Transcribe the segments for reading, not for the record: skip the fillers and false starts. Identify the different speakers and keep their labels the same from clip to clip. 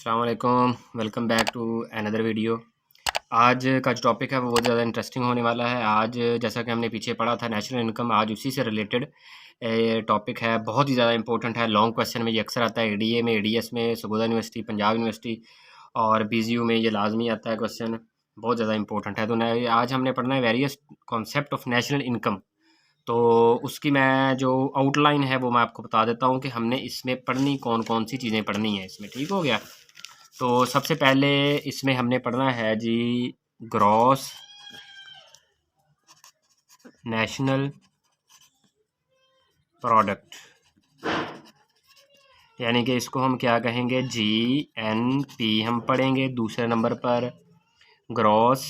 Speaker 1: अस्सलाम वालेकुम, welcome back to another video. आज का जो टॉपिक है वो बहुत ज़्यादा इंटरेस्टिंग होने वाला है। आज जैसा कि हमने पीछे पढ़ा था नेशनल इनकम, आज उसी से रिलेटेड टॉपिक है। बहुत ही ज़्यादा इंपॉर्टेंट है। लॉन्ग क्वेश्चन में ये अक्सर आता है, एडीए में, एडीएस में, सरगोदा यूनिवर्सिटी, पंजाब यूनिवर्सिटी और बीजीयू में ये लाजमी आता है क्वेश्चन। बहुत ज़्यादा इंपॉर्टेंट है। तो आज हमने पढ़ना है various concept of national income. तो उसकी मैं जो आउटलाइन है वो मैं आपको बता देता हूँ कि हमने इसमें पढ़नी कौन कौन सी चीज़ें पढ़नी है इसमें। ठीक हो गया। तो सबसे पहले इसमें हमने पढ़ना है जी ग्रॉस नेशनल प्रोडक्ट, यानी कि इसको हम क्या कहेंगे, GNP हम पढ़ेंगे। दूसरे नंबर पर ग्रॉस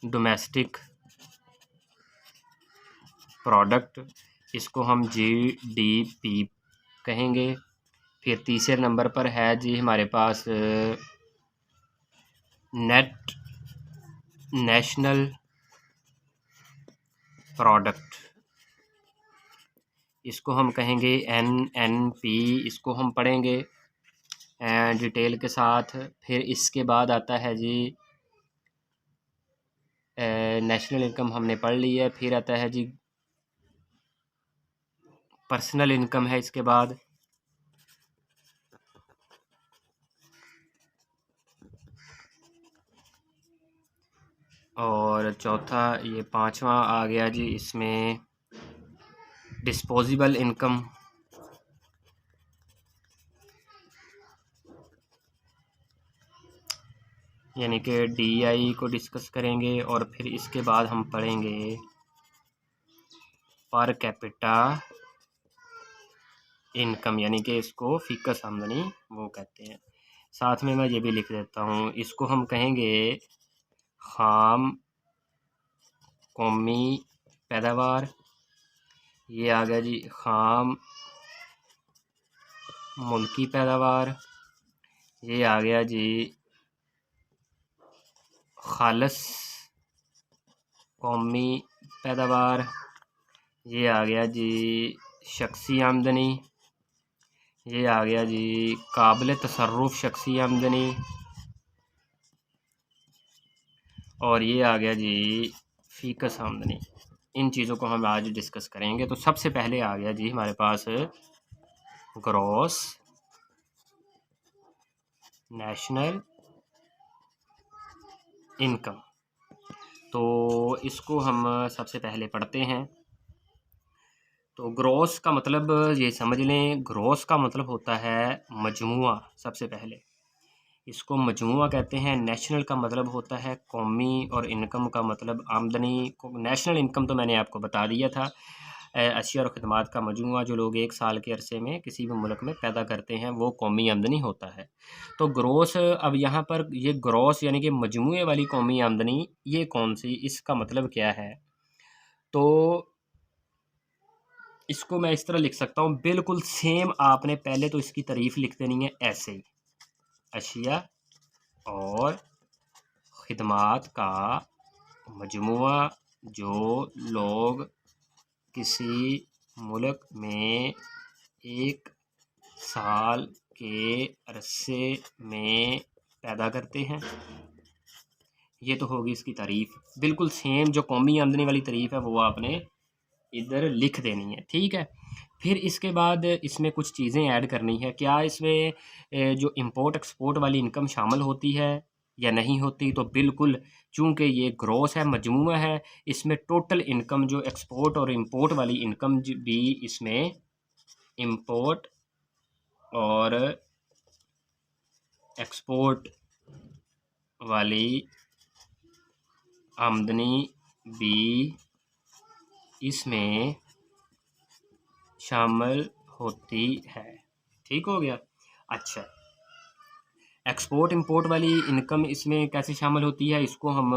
Speaker 1: डोमेस्टिक प्रोडक्ट, इसको हम GDP कहेंगे। फिर तीसरे नंबर पर है जी हमारे पास नेट नेशनल प्रोडक्ट, इसको हम कहेंगे NNP, इसको हम पढ़ेंगे डिटेल के साथ। फिर इसके बाद आता है जी नेशनल इनकम हमने पढ़ ली है। फिर आता है जी पर्सनल इनकम है इसके बाद। और चौथा ये पांचवा आ गया जी इसमें डिस्पोजेबल इनकम, यानी कि DI को डिस्कस करेंगे। और फिर इसके बाद हम पढ़ेंगे पर कैपिटा इनकम, यानी कि इसको फिकस आमदनी वो कहते हैं। साथ में मैं ये भी लिख देता हूँ, इसको हम कहेंगे खाम कौमी पैदावार। ये आ गया जी खाम मुल्की पैदावार। ये आ गया जी खालस कौमी पैदावार। ये आ गया जी शख्सी आमदनी। ये आ गया जी काबिल तसर्रुफ़ शख्सी आमदनी। और ये आ गया जी फ़ीकस आमदनी। इन चीज़ों को हम आज डिस्कस करेंगे। तो सबसे पहले आ गया जी हमारे पास ग्रॉस नेशनल इनकम। तो इसको हम सबसे पहले पढ़ते हैं। तो ग्रॉस का मतलब ये समझ लें, ग्रॉस का मतलब होता है मजमुआ। सबसे पहले इसको मजमुआ कहते हैं। नेशनल का मतलब होता है कौमी, और इनकम का मतलब आमदनी। नेशनल इनकम तो मैंने आपको बता दिया था, अशिया और ख़दमात का मजमुआ जो लोग एक साल के अरसे में किसी भी मुल्क में पैदा करते हैं वो कौमी आमदनी होता है। तो ग्रॉस, अब यहाँ पर ये ग्रॉस यानी कि मजमुए वाली कौमी आमदनी ये कौन सी, इसका मतलब क्या है। तो इसको मैं इस तरह लिख सकता हूँ, बिल्कुल सेम। आपने पहले तो इसकी तारीफ़ लिख देनी है ऐसे ही, अशिया और ख़िदमात का मजमुआ जो लोग किसी मुल्क में एक साल के अरसे में पैदा करते हैं। ये तो होगी इसकी तारीफ़। बिल्कुल सेम जो कौमी आमदनी वाली तारीफ़ है वो आपने इधर लिख देनी है। ठीक है। फिर इसके बाद इसमें कुछ चीज़ें ऐड करनी है। क्या इसमें जो इंपोर्ट एक्सपोर्ट वाली इनकम शामिल होती है या नहीं होती। तो बिल्कुल, चूँकि ये ग्रॉस है, मजमूआ है, इसमें टोटल इनकम जो एक्सपोर्ट और इंपोर्ट वाली इनकम भी इसमें इंपोर्ट और एक्सपोर्ट वाली आमदनी भी इसमें शामिल होती है। ठीक हो गया। अच्छा, एक्सपोर्ट इंपोर्ट वाली इनकम इसमें कैसे शामिल होती है, इसको हम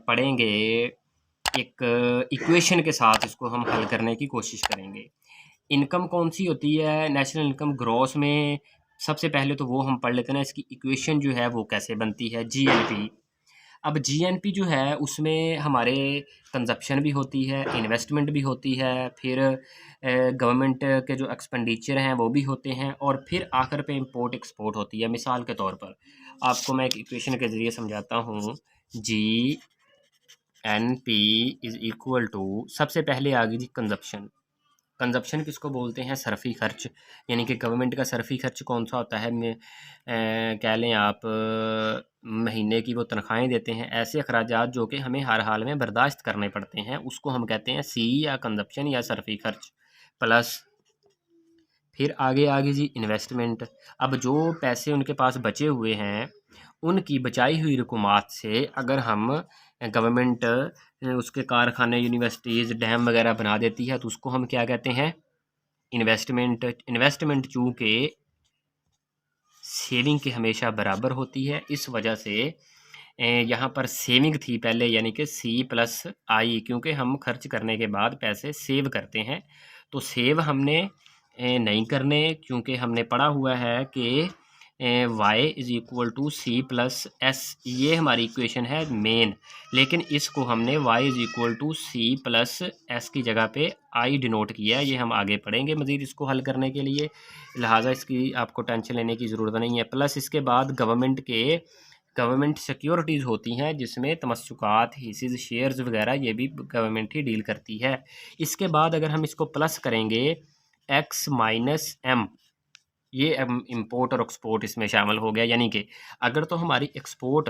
Speaker 1: पढ़ेंगे। एक इक्वेशन के साथ इसको हम हल करने की कोशिश करेंगे। इनकम कौन सी होती है नेशनल इनकम ग्रॉस में, सबसे पहले तो वो हम पढ़ लेते हैं ना। इसकी इक्वेशन जो है वो कैसे बनती है, GNP। अब जीएनपी जो है उसमें हमारे कंजप्शन भी होती है, इन्वेस्टमेंट भी होती है, फिर गवर्नमेंट के जो एक्सपेंडिचर हैं वो भी होते हैं, और फिर आखिर पे इंपोर्ट एक्सपोर्ट होती है। मिसाल के तौर पर आपको मैं एक इक्वेशन के ज़रिए समझाता हूँ। G N P is equal to, सबसे पहले आ गई जी कंजप्शन। कंजप्शन किसको बोलते हैं? सरफ़ी खर्च। यानी कि गवर्नमेंट का सरफ़ी खर्च कौन सा होता है? कह लें आप महीने की वो तनख्वाहें देते हैं, ऐसे अखराजात जो कि हमें हर हाल में बर्दाश्त करने पड़ते हैं, उसको हम कहते हैं सी या कंजप्शन या सरफ़ी खर्च। प्लस फिर आगे जी इन्वेस्टमेंट। अब जो पैसे उनके पास बचे हुए हैं, उनकी बचाई हुई रकूमात से अगर हम गवर्नमेंट उसके कारखाने, यूनिवर्सिटीज़, डैम वगैरह बना देती है तो उसको हम क्या कहते हैं? इन्वेस्टमेंट। इन्वेस्टमेंट चूँकि सेविंग के हमेशा बराबर होती है, इस वजह से यहाँ पर सेविंग थी पहले, यानी कि सी प्लस आई, क्योंकि हम खर्च करने के बाद पैसे सेव करते हैं। तो सेव हमने नहीं करने, क्योंकि हमने पढ़ा हुआ है कि Y is equal to C plus S, ये हमारी इक्वेशन है मेन। लेकिन इसको हमने Y is equal to C plus S की जगह पे आई डिनोट किया है। ये हम आगे पढ़ेंगे मज़ीद इसको हल करने के लिए, लिहाजा इसकी आपको टेंशन लेने की ज़रूरत नहीं है। प्लस इसके बाद गवर्नमेंट सिक्योरिटीज़ होती हैं, जिसमें तमस्सुकात, हिस्सेज, शेयर्स वगैरह ये भी गवर्नमेंट ही डील करती है। इसके बाद अगर हम इसको प्लस करेंगे एक्स माइनस एम, ये इंपोर्ट और एक्सपोर्ट इसमें शामिल हो गया। यानी कि अगर तो हमारी एक्सपोर्ट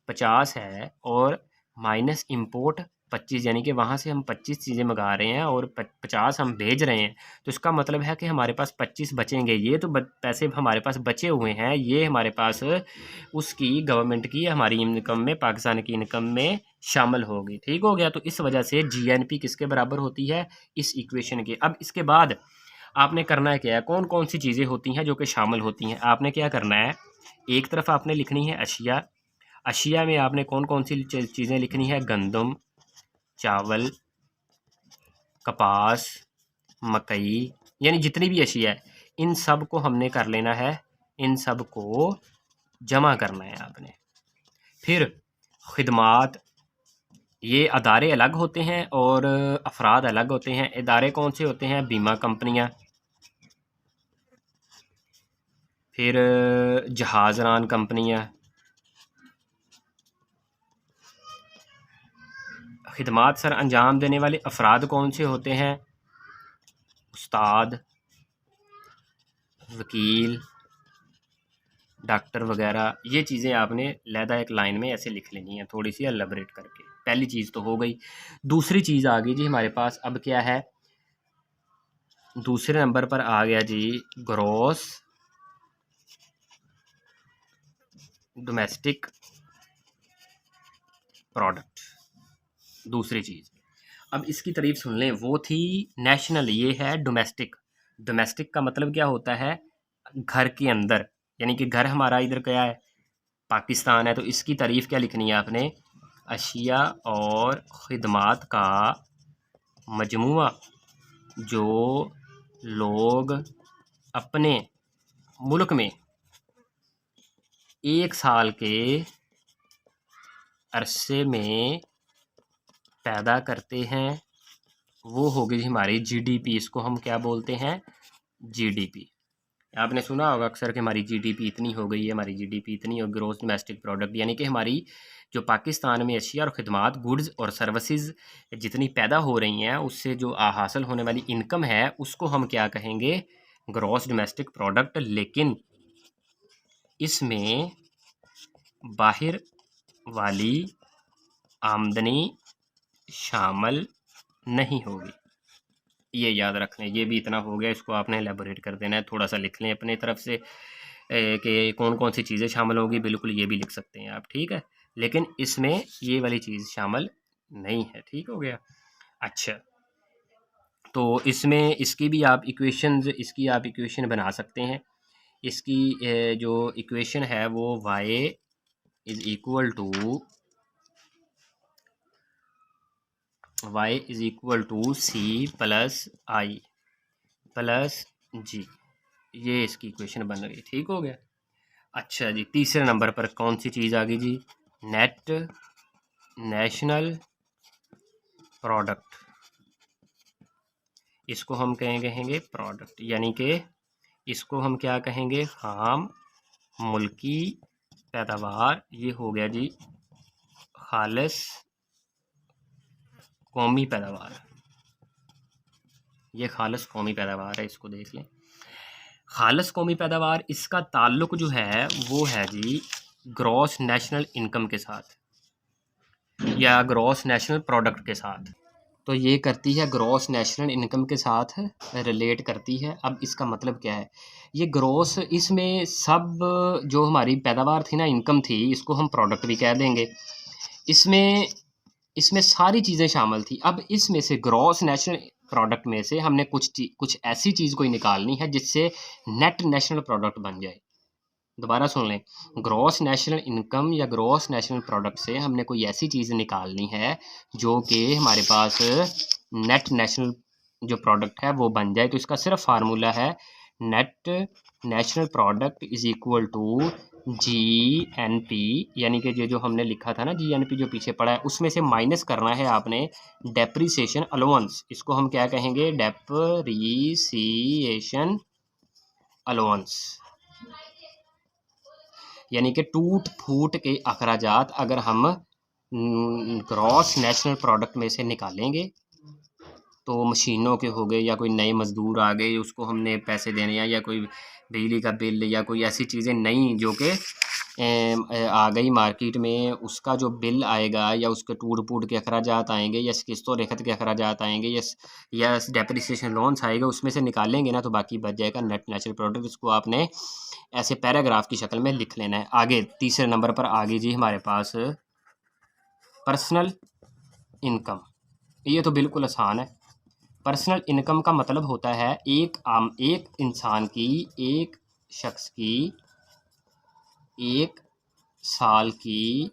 Speaker 1: 50 है और माइनस इंपोर्ट 25, यानी कि वहाँ से हम 25 चीज़ें मंगा रहे हैं और 50 हम भेज रहे हैं, तो इसका मतलब है कि हमारे पास 25 बचेंगे। ये तो पैसे हमारे पास बचे हुए हैं, ये हमारे पास उसकी गवर्नमेंट की हमारी इनकम में, पाकिस्तान की इनकम में शामिल होगी। ठीक हो गया? तो इस वजह से जीएनपी किसके बराबर होती है? इस इक्वेशन के। अब इसके बाद आपने करना है क्या है, कौन कौन सी चीज़ें होती हैं जो कि शामिल होती हैं? आपने क्या करना है, एक तरफ आपने लिखनी है अशिया। अशिया में आपने कौन कौन सी चीज़ें लिखनी है? गंदम, चावल, कपास, मकई, यानी जितनी भी अशिया है, इन सब को हमने कर लेना है, इन सब को जमा करना है आपने। फिर खिदमात, ये अदारे अलग होते हैं और अफराद अलग होते हैं। इदारे कौन से होते हैं? बीमा कंपनियाँ, फिर जहाज़रान कंपनियाँ। खिदमात सर अंजाम देने वाले अफराद कौन से होते हैं? उस्ताद, वकील, डॉक्टर वगैरह। ये चीज़ें आपने लहदा एक लाइन में ऐसे लिख लेनी है, थोड़ी सी एलैबोरेट करके। पहली चीज़ तो हो गई। दूसरी चीज़ आ गई जी हमारे पास, अब क्या है? दूसरे नंबर पर आ गया जी ग्रॉस डोमेस्टिक प्रोडक्ट। दूसरी चीज़, अब इसकी तारीफ सुन लें, वो थी नेशनल, ये है डोमेस्टिक। डोमेस्टिक का मतलब क्या होता है? घर के अंदर, यानी कि घर हमारा इधर क्या है? पाकिस्तान है। तो इसकी तारीफ क्या लिखनी है आपने? अशिया और ख़िदमात का मजमुआ जो लोग अपने मुल्क में एक साल के अरसे में पैदा करते हैं, वो होगी हमारी जीडीपी। इसको हम क्या बोलते हैं? जीडीपी। आपने सुना होगा अक्सर कि हमारी जीडीपी इतनी हो गई है, हमारी जीडीपी इतनी, और ग्रॉस डोमेस्टिक प्रोडक्ट, यानी कि हमारी जो पाकिस्तान में अशिया और ख़िदमात, गुड्स और सर्विसेज जितनी पैदा हो रही हैं, उससे जो हासिल होने वाली इनकम है, उसको हम क्या कहेंगे? Gross domestic product. लेकिन इसमें बाहर वाली आमदनी शामिल नहीं होगी, ये याद रख लें। ये भी इतना हो गया, इसको आपने एलेबोरेट कर देना है, थोड़ा सा लिख लें अपने तरफ से कि कौन कौन सी चीज़ें शामिल होगी। बिल्कुल ये भी लिख सकते हैं आप, ठीक है, लेकिन इसमें ये वाली चीज़ शामिल नहीं है। ठीक हो गया? अच्छा, तो इसमें इसकी आप इक्वेशन बना सकते हैं। इसकी जो इक्वेशन है वो y is equal to C plus I plus G, ये इसकी इक्वेशन बन गई। ठीक हो गया? अच्छा जी, तीसरे नंबर पर कौन सी चीज़ आ गई जी? नेट नेशनल प्रोडक्ट, इसको हम कहेंगे प्रोडक्ट, यानी कि इसको हम क्या कहेंगे, खाम मुल्की पैदावार। ये हो गया जी खालिस कौमी पैदावार, ये खालिस कौमी पैदावार है, इसको देख लें। खालिस कौमी पैदावार, इसका ताल्लुक जो है वो है जी ग्रॉस नेशनल इनकम के साथ या ग्रॉस नेशनल प्रोडक्ट के साथ। तो ये करती है ग्रॉस नेशनल इनकम के साथ रिलेट करती है। अब इसका मतलब क्या है, ये ग्रॉस, इसमें सब जो हमारी पैदावार थी ना, इनकम थी, इसको हम प्रोडक्ट भी कह देंगे। इसमें सारी चीज़ें शामिल थी। अब इसमें से ग्रॉस नेशनल प्रोडक्ट में से हमने कुछ ऐसी चीज़ कोई निकालनी है जिससे नेट नेशनल प्रोडक्ट बन जाए। दोबारा सुन लें, ग्रॉस नेशनल इनकम या ग्रॉस नेशनल प्रोडक्ट से हमने कोई ऐसी चीज़ निकालनी है जो कि हमारे पास नेट नेशनल जो प्रोडक्ट है वो बन जाए। तो इसका सिर्फ फार्मूला है net national product is equal to GNP, यानी कि जो हमने लिखा था ना GNP जो पीछे पड़ा है, उसमें से माइनस करना है आपने डेप्रिसिएशन अलाउंस। इसको हम क्या कहेंगे, डेप्रिसिएशन अलाउंस, यानी कि टूट फूट के अखराजात अगर हम ग्रॉस नेशनल प्रोडक्ट में से निकालेंगे तो मशीनों के हो गए या कोई नए मज़दूर आ गए उसको हमने पैसे देने हैं, या कोई बिजली का बिल या कोई ऐसी चीज़ें नई जो कि आ गई मार्केट में, उसका जो बिल आएगा या उसके टूट फूट के अखराजात आएंगे या किस्तों रेखत के अखराजात आएंगे या डेप्रिसिएशन लोन्स आएगा, उसमें से निकालेंगे ना तो बाकी बच जाएगा नेट नेचुरल प्रोडक्ट। इसको आपने ऐसे पैराग्राफ की शक्ल में लिख लेना है। आगे तीसरे नंबर पर आगे जी हमारे पास पर्सनल इनकम। ये तो बिल्कुल आसान है। पर्सनल इनकम का मतलब होता है एक इंसान की, एक शख्स की एक साल की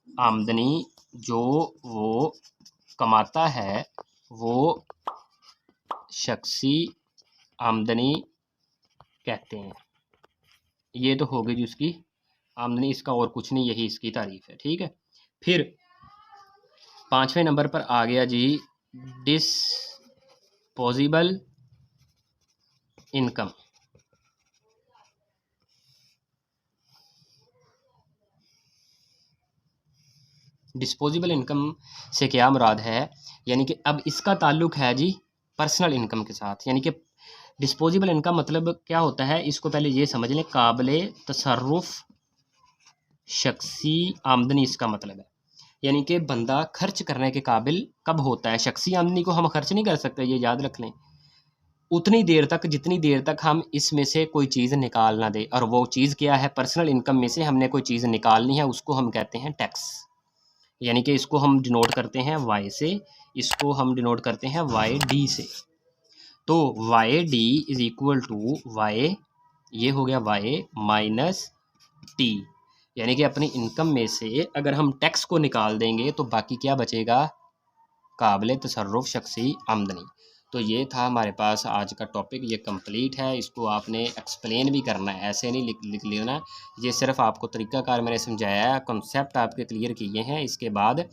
Speaker 1: आमदनी जो वो कमाता है वो शख्सी आमदनी कहते हैं। ये तो हो गई जी उसकी आमदनी, इसका और कुछ नहीं, यही इसकी तारीफ है। ठीक है, फिर पांचवें नंबर पर आ गया जी डिस्पोजेबल इनकम। डिस्पोजेबल इनकम से क्या मुराद है, यानी कि अब इसका ताल्लुक है जी पर्सनल इनकम के साथ। यानी कि डिस्पोजेबल इनकम मतलब क्या होता है, इसको पहले ये समझ लें, काबिले तसर्रुफ शख्सी आमदनी इसका मतलब है। यानी कि बंदा खर्च करने के काबिल कब होता है, शख्सी आमदनी को हम खर्च नहीं कर सकते, ये याद रख लें, उतनी देर तक जितनी देर तक हम इसमें से कोई चीज़ निकाल ना दे। और वो चीज़ क्या है, पर्सनल इनकम में से हमने कोई चीज़ निकालनी है, उसको हम कहते हैं टैक्स। यानी कि इसको हम डिनोट करते हैं वाई से, इसको हम डिनोट करते हैं YD से। तो YD is equal to Y, ये हो गया Y माइनस T, यानी कि अपनी इनकम में से अगर हम टैक्स को निकाल देंगे तो बाकी क्या बचेगा, काबिल तसर्रुफ शख्सी आमदनी। तो ये था हमारे पास आज का टॉपिक, ये कंप्लीट है। इसको आपने एक्सप्लेन भी करना है, ऐसे नहीं लिख लेना। ये सिर्फ आपको तरीक़ाकार मैंने समझाया है, कॉन्सेप्ट आपके क्लियर किए हैं। इसके बाद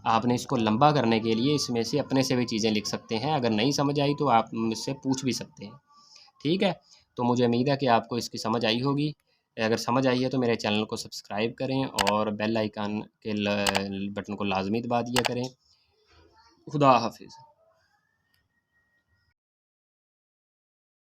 Speaker 1: आपने इसको लंबा करने के लिए इसमें से अपने से भी चीज़ें लिख सकते हैं। अगर नहीं समझ आई तो आप मुझसे पूछ भी सकते हैं। ठीक है, तो मुझे उम्मीद है कि आपको इसकी समझ आई होगी। अगर समझ आई है तो मेरे चैनल को सब्सक्राइब करें और बेल आइकन के बटन को लाजमी दबा दिया करें। खुदा हाफिज़।